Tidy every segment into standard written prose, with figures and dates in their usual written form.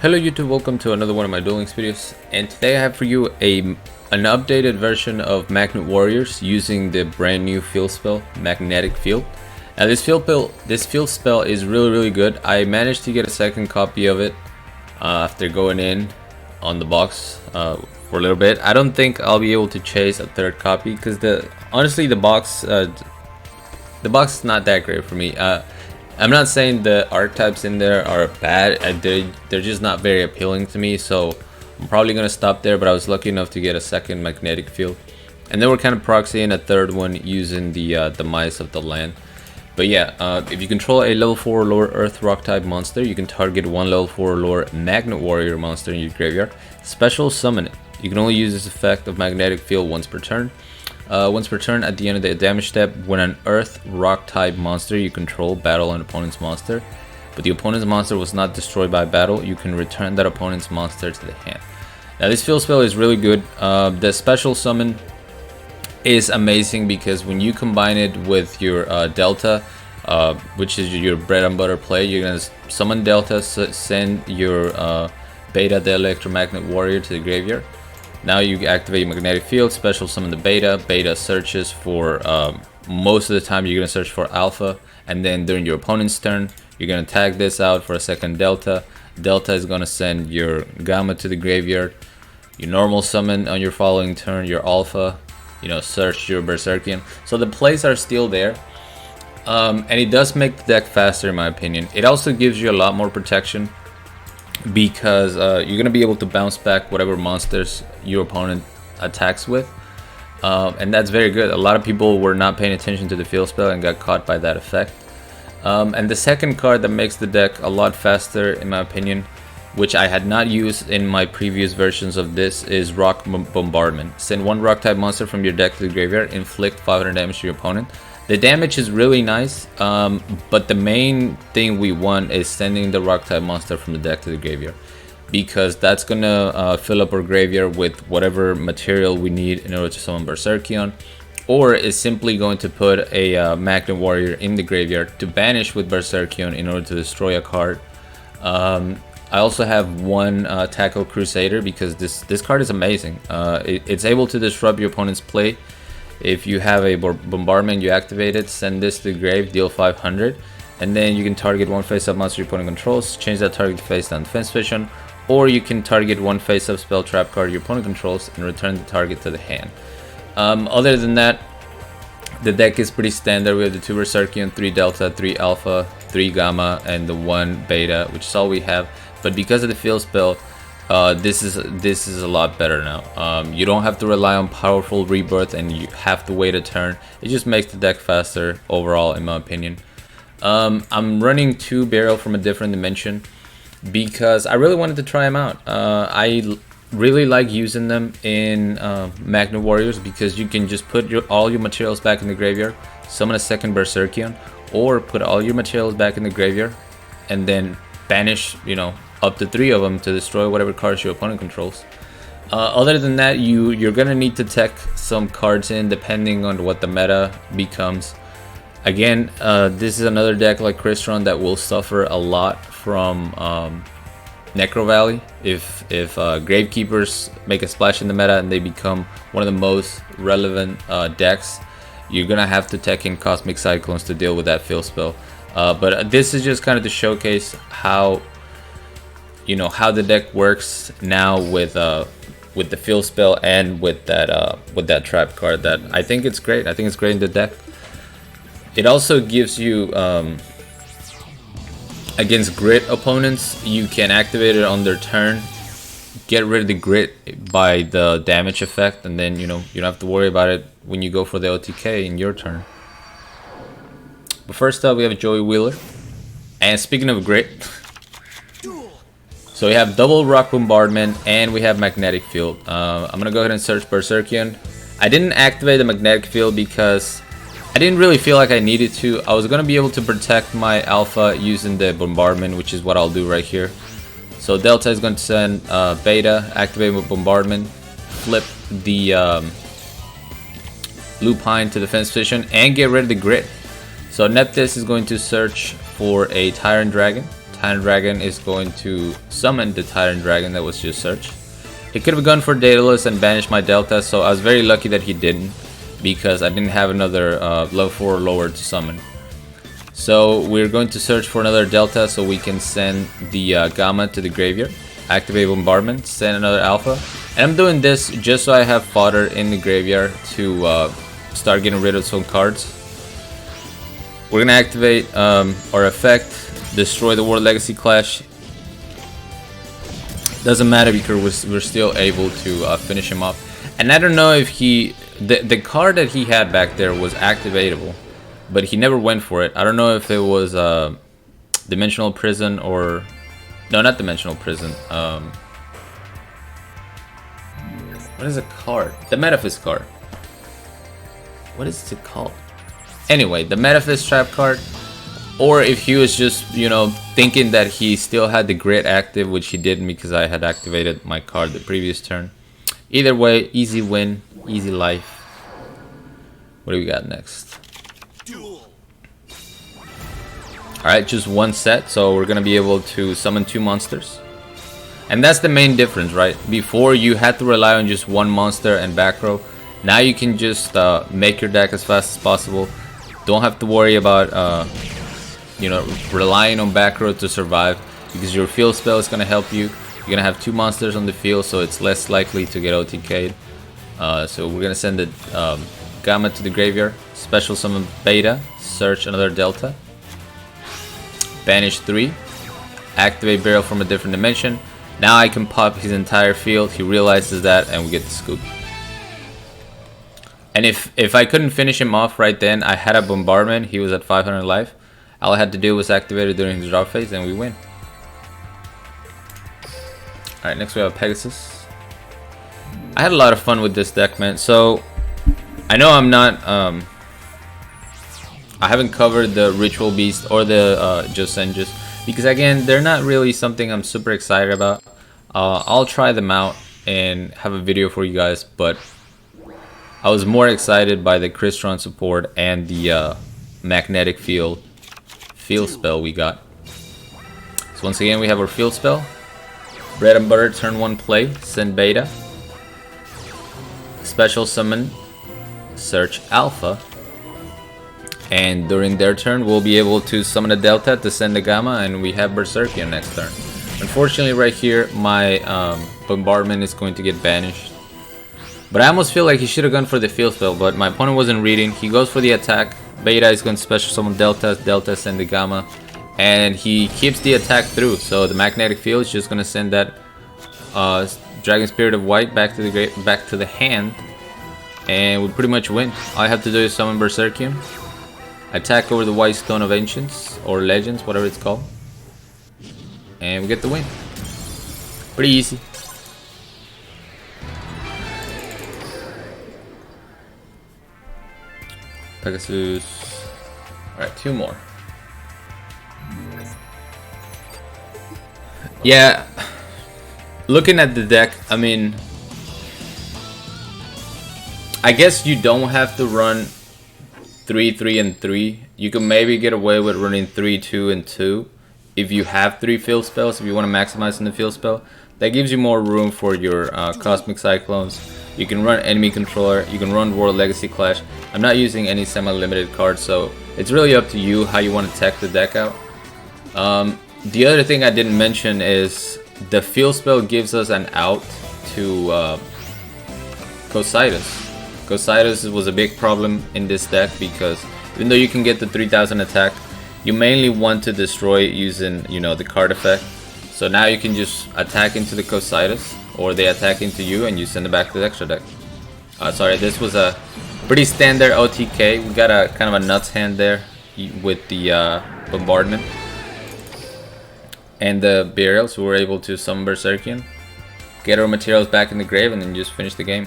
Hello YouTube, welcome to another one of my Duel Links videos, and today I have for you an updated version of Magnet Warriors using the brand new field spell, Magnetic Field. Now this field spell is really good. I managed to get a second copy of it after going in on the box for a little bit. I don't think I'll be able to chase a third copy because honestly the box is not that great for me. I'm not saying the archetypes in there are bad, they're just not very appealing to me, so I'm probably gonna stop there. But I was lucky enough to get a second magnetic field, and then we're kind of proxying a third one using the mice of the land. But yeah, if you control a level 4 or lower earth rock type monster, you can target one level 4 or lower magnet warrior monster in your graveyard, special summon it. You can only use this effect of magnetic field once per turn. Once per turn, at the end of the damage step, when an earth rock type monster you control battle an opponent's monster, but the opponent's monster was not destroyed by battle, you can return that opponent's monster to the hand. Now this field spell is really good. The special summon is amazing because when you combine it with your Delta, which is your bread and butter play, you're gonna summon Delta, send your Beta, the electromagnet warrior, to the graveyard. Now you activate magnetic field, special summon the Beta. Beta searches for, most of the time you're going to search for Alpha, and then during your opponent's turn, you're going to tag this out for a second Delta. Delta is going to send your Gamma to the graveyard. You normal summon on your following turn your Alpha, search your Berserkian. So the plays are still there, and it does make the deck faster in my opinion. It also gives you a lot more protection, because you're gonna be able to bounce back whatever monsters your opponent attacks with, and that's very good. A lot of people were not paying attention to the field spell and got caught by that effect. And the second card that makes the deck a lot faster in my opinion, which I had not used in my previous versions of this, is Rock Bombardment. Send one rock type monster from your deck to the graveyard, inflict 500 damage to your opponent. The damage is really nice, but the main thing we want is sending the rock type monster from the deck to the graveyard, because that's gonna fill up our graveyard with whatever material we need in order to summon Berserkion, or is simply going to put a Magnet Warrior in the graveyard to banish with Berserkion in order to destroy a card. I also have one Tackle Crusader because this card is amazing. It's able to disrupt your opponent's play. If you have a bombardment, you activate it, send this to the grave, deal 500, and then you can target one face-up monster your opponent controls, change that target to face-down defense vision, or you can target one face-up spell trap card your opponent controls and return the target to the hand. Other than that, the deck is pretty standard. We have the 2 Berserkion, 3 Delta, 3 Alpha, 3 Gamma, and the 1 Beta, which is all we have. But because of the field spell, this is a lot better now. You don't have to rely on powerful rebirth and you have to wait a turn. It just makes the deck faster overall in my opinion. I'm running 2 Burial from a different dimension because I really wanted to try them out. I really like using them in Magnet Warriors because you can just put all your materials back in the graveyard, summon a second Berserkion, or put all your materials back in the graveyard and then banish, up to 3 of them to destroy whatever cards your opponent controls. Other than that, you're gonna need to tech some cards in depending on what the meta becomes. Again, this is another deck like Crystron that will suffer a lot from Necro Valley. If Gravekeepers make a splash in the meta and they become one of the most relevant decks, you're gonna have to tech in Cosmic Cyclones to deal with that field spell. But this is just kind of to showcase how the deck works now with the field spell and with that trap card. That I think it's great. I think it's great in the deck. It also gives you against grit opponents, you can activate it on their turn, get rid of the grit by the damage effect, and then you don't have to worry about it when you go for the OTK in your turn. But first up, we have Joey Wheeler. And speaking of grit, so we have double Rock Bombardment and we have Magnetic Field. I'm gonna go ahead and search Berserkion. I didn't activate the Magnetic Field because I didn't really feel like I needed to. I was gonna be able to protect my Alpha using the Bombardment, which is what I'll do right here. So Delta is going to send Beta, activate with Bombardment, flip the Lupine to defense position, and get rid of the grit. So Neptis is going to search for a Tyrant Dragon. Tyrant Dragon is going to summon the Tyrant Dragon that was just searched. He could have gone for Daedalus and banished my Delta, so I was very lucky that he didn't, because I didn't have another level 4 lower to summon. So we're going to search for another Delta so we can send the Gamma to the graveyard, activate Bombardment, send another Alpha. And I'm doing this just so I have fodder in the graveyard to start getting rid of some cards. We're gonna activate our effect, destroy the World Legacy Clash. Doesn't matter because we're still able to finish him off. And I don't know if the card that he had back there was activatable, but he never went for it. I don't know if it was Dimensional Prison or... No, not Dimensional Prison. What is a card? The Metaphys card. What is it called? Anyway, the Metaphys trap card. Or if he was just, you know, thinking that he still had the grid active, which he didn't because I had activated my card the previous turn. Either way, easy win, easy life. What do we got next? Duel. Alright, just one set, so we're gonna be able to summon 2 monsters. And that's the main difference, right? Before you had to rely on just one monster and back row. Now you can just make your deck as fast as possible. Don't have to worry about you know, relying on back row to survive, because your field spell is gonna help you. You're gonna have 2 monsters on the field, so it's less likely to get OTK'd. So we're gonna send the Gamma to the graveyard, special summon Beta, search another Delta, banish 3, activate Burial from a different dimension. Now I can pop his entire field. He realizes that, and we get the scoop. And if I couldn't finish him off right then, I had a Bombardment. He was at 500 life. All I had to do was activate it during his draw phase, and we win. Alright, next we have Pegasus. I had a lot of fun with this deck, man. So, I know I'm not... I haven't covered the Ritual Beast or the Josenjus, because again, they're not really something I'm super excited about. I'll try them out and have a video for you guys, but I was more excited by the Crystron support and the Magnetic Field spell we got. So once again, we have our field spell. Bread and butter, turn 1 play, send Beta. Special summon, search Alpha. And during their turn, we'll be able to summon a Delta to send the Gamma, and we have Berserkion next turn. Unfortunately, right here, my Bombardment is going to get banished. But I almost feel like he should have gone for the field spell, but my opponent wasn't reading. He goes for the attack. Beta is going to special summon Delta, Delta send the Gamma, and he keeps the attack through. So the Magnetic Field is just going to send that Dragon Spirit of White back to the hand, and we pretty much win. All I have to do is summon Berserkion, attack over the White Stone of Ancients or Legends, whatever it's called, and we get the win. Pretty easy. Pegasus. Alright, 2 more. Yeah, looking at the deck, I mean, I guess you don't have to run 3, 3, and 3. You can maybe get away with running 3, 2, and 2 if you have 3 field spells, if you want to maximize in the field spell. That gives you more room for your Cosmic Cyclones. You can run Enemy Controller, you can run World Legacy Clash. I'm not using any semi-limited cards, so it's really up to you how you want to tech the deck out. The other thing I didn't mention is the field spell gives us an out to Cocytus. Cocytus was a big problem in this deck because even though you can get the 3000 attack, you mainly want to destroy it using, you know, the card effect. So now you can just attack into the Cocytus, or they attack into you and you send it back to the extra deck. Sorry, this was a pretty standard OTK. We got a kind of a nuts hand there with the Bombardment and the Burial, so we're able to summon Berserkion, get our materials back in the grave, and then just finish the game.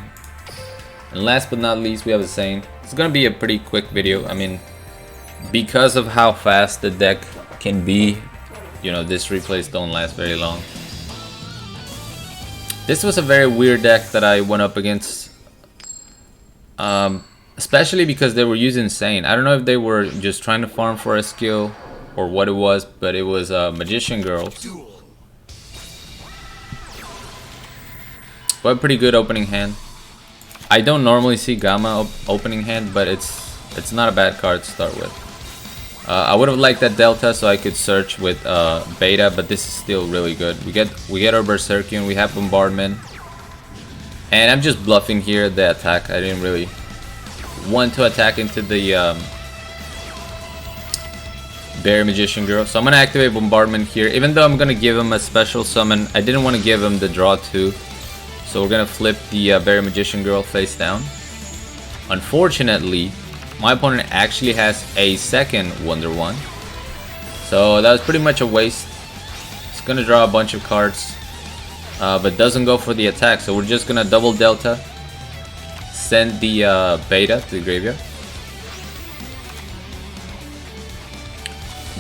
And last but not least, we have a Saint. It's gonna be a pretty quick video. I mean, because of how fast the deck can be, you know, these replays don't last very long. This was a very weird deck that I went up against, especially because they were using Saint. I don't know if they were just trying to farm for a skill, or what it was, but it was Magician Girls. But a pretty good opening hand. I don't normally see Gamma opening hand, but it's not a bad card to start with. I would have liked that Delta so I could search with Beta, but this is still really good. We get our Berserkion, we have Bombardment, and I'm just bluffing here the attack. I didn't really want to attack into the Berry Magician Girl, so I'm gonna activate Bombardment here. Even though I'm gonna give him a special summon, I didn't want to give him the draw 2, so we're gonna flip the Berry Magician Girl face down. Unfortunately, my opponent actually has a second Wonder One, so that was pretty much a waste. It's gonna draw a bunch of cards, but doesn't go for the attack, so we're just gonna double Delta, send the Beta to the graveyard.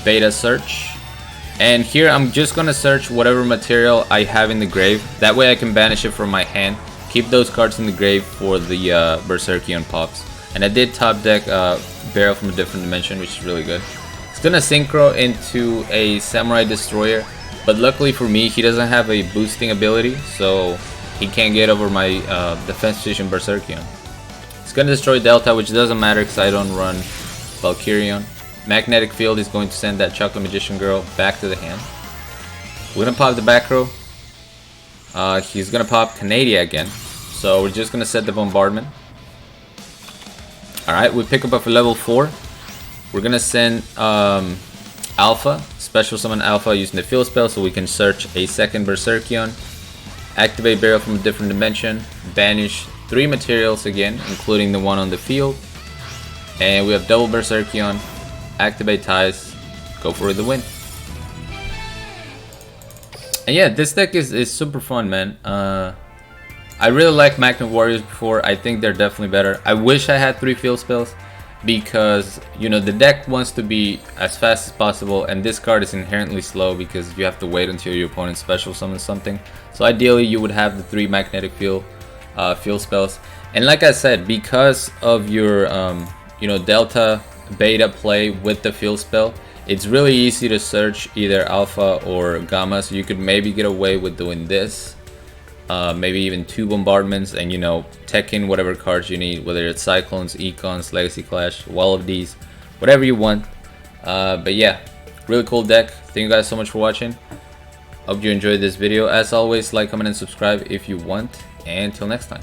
Beta search, and here I'm just gonna search whatever material I have in the grave. That way I can banish it from my hand, keep those cards in the grave for the Berserkion pops. And I did top deck Barrel from a Different Dimension, which is really good. It's gonna synchro into a Samurai Destroyer, but luckily for me, he doesn't have a boosting ability, so he can't get over my defense position Berserkion. It's gonna destroy Delta, which doesn't matter because I don't run Valkyrion. Magnetic Field is going to send that Chocolate Magician Girl back to the hand. We're gonna pop the back row. He's gonna pop Canadia again, so we're just gonna set the Bombardment. Alright, we pick up a level 4. We're gonna send Alpha, special summon Alpha using the field spell so we can search a second Berserkion. Activate Barrel from a Different Dimension. Banish 3 materials again, including the one on the field. And we have double Berserkion. Activate Ties. Go for the win. And yeah, this deck is super fun, man. I really like Magnet Warriors before. I think they're definitely better. I wish I had 3 field spells because, you know, the deck wants to be as fast as possible, and this card is inherently slow because you have to wait until your opponent special summons something. So ideally you would have the 3 magnetic field spells. And like I said, because of your you know, Delta Beta play with the field spell, it's really easy to search either Alpha or Gamma, so you could maybe get away with doing this. Maybe even 2 bombardments, and, you know, tech in whatever cards you need, whether it's Cyclones, Econs, Legacy Clash, Wall of these, whatever you want. But yeah, really cool deck. Thank you guys so much for watching. Hope you enjoyed this video. As always, like, comment, and subscribe if you want. And until next time.